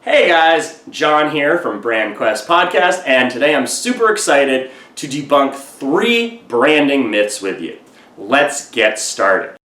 Hey guys, John here from Brand Quest Podcast, and today I'm super excited to debunk 3 branding myths with you. Let's get started.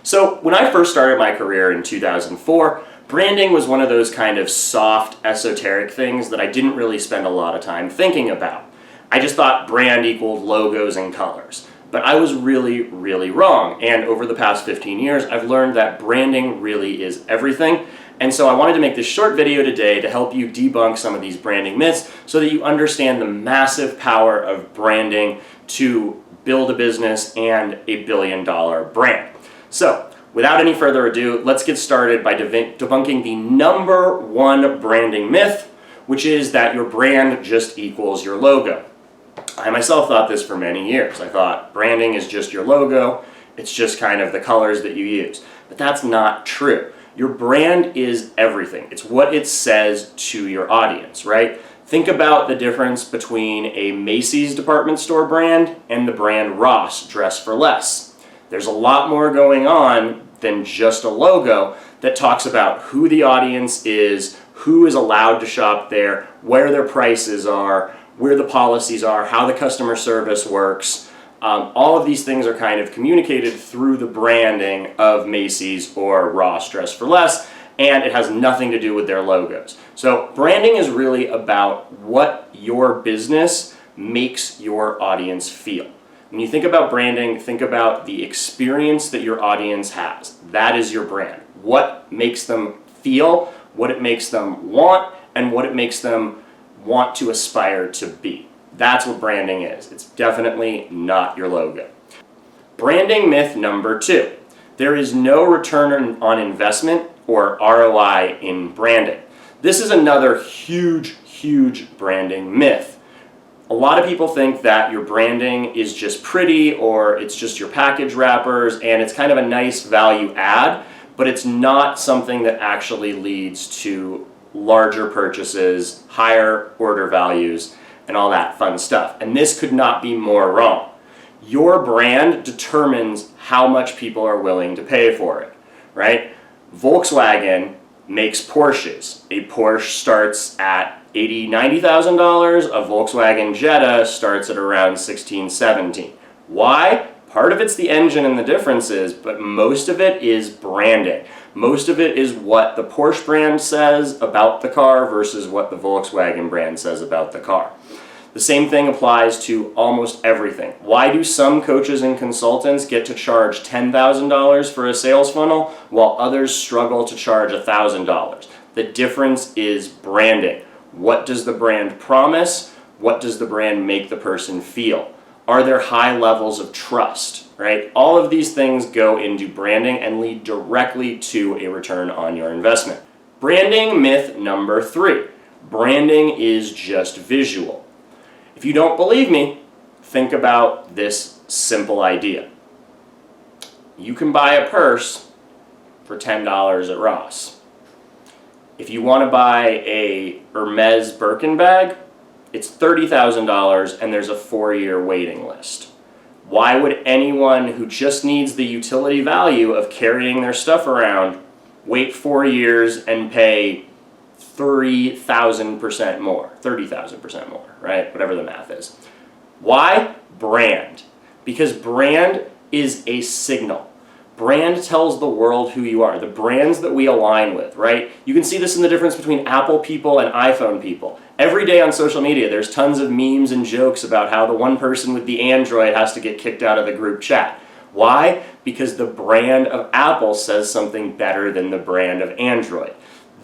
So when I first started my career in 2004, branding was one of those kind of soft, esoteric things that I didn't really spend a lot of time thinking about. I just thought brand equaled logos and colors. But I was really wrong. And over the past 15 years, I've learned that branding really is everything. And so I wanted to make this short video today to help you debunk some of these branding myths so that you understand the massive power of branding to build a business and a billion-dollar brand. So, without any further ado, let's get started by debunking the number 1 branding myth, which is that your brand just equals your logo. I myself thought this for many years. I thought branding is just your logo, it's just kind of the colors that you use. But that's not true. Your brand is everything. It's what it says to your audience, right? Think about the difference between a Macy's department store brand and the brand Ross Dress for Less. There's a lot more going on than just a logo that talks about who the audience is, who is allowed to shop there, where their prices are, where the policies are, how the customer service works. All of these things are kind of communicated through the branding of Macy's or Ross Dress for Less, and it has nothing to do with their logos. So branding is really about what your business makes your audience feel. When you think about branding, think about the experience that your audience has. That is your brand. What makes them feel, what it makes them want, and what it makes them want to aspire to be. That's what branding is. It's definitely not your logo. Branding myth number 2. There is no return on investment or ROI in branding. This is another huge branding myth. A lot of people think that your branding is just pretty or it's just your package wrappers and it's kind of a nice value add, but it's not something that actually leads to larger purchases, higher order values, and all that fun stuff. And this could not be more wrong. Your brand determines how much people are willing to pay for it, right? Volkswagen makes Porsches. A Porsche starts at $80,000, $90,000. A Volkswagen Jetta starts at around $16,000, $17,000. Why? Part of it's the engine and the differences, but most of it is branding. Most of it is what the Porsche brand says about the car versus what the Volkswagen brand says about the car. The same thing applies to almost everything. Why do some coaches and consultants get to charge $10,000 for a sales funnel while others struggle to charge $1,000? The difference is branding. What does the brand promise? What does the brand make the person feel? Are there high levels of trust, right? All of these things go into branding and lead directly to a return on your investment. Branding myth number 3. Branding is just visual. If you don't believe me, think about this simple idea. You can buy a purse for $10 at Ross. If you want to buy a Hermes Birkin bag, it's $30,000 and there's a 4-year waiting list. Why would anyone who just needs the utility value of carrying their stuff around wait 4 years and pay 30,000% more, right? Whatever the math is. Why? Brand. Because brand is a signal. Brand tells the world who you are, the brands that we align with, right? You can see this in the difference between Apple people and iPhone people. Every day on social media, there's tons of memes and jokes about how the one person with the Android has to get kicked out of the group chat. Why? Because the brand of Apple says something better than the brand of Android.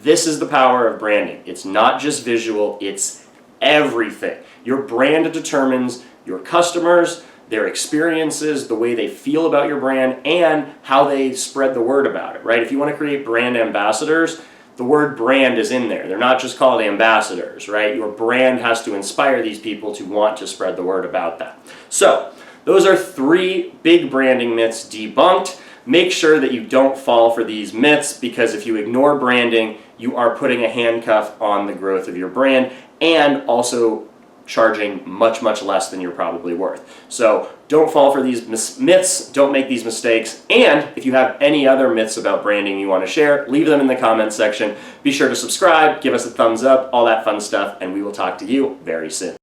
This is the power of branding. It's not just visual, it's everything. Your brand determines your customers, their experiences, the way they feel about your brand, and how they spread the word about it, right? If you want to create brand ambassadors, the word brand is in there. They're not just called ambassadors, right? Your brand has to inspire these people to want to spread the word about that. So, those are 3 big branding myths debunked. Make sure that you don't fall for these myths, because if you ignore branding, you are putting a handcuff on the growth of your brand and also charging much, much less than you're probably worth. So don't fall for these myths, don't make these mistakes, and if you have any other myths about branding you want to share, leave them in the comments section. Be sure to subscribe, give us a thumbs up, all that fun stuff, and we will talk to you very soon.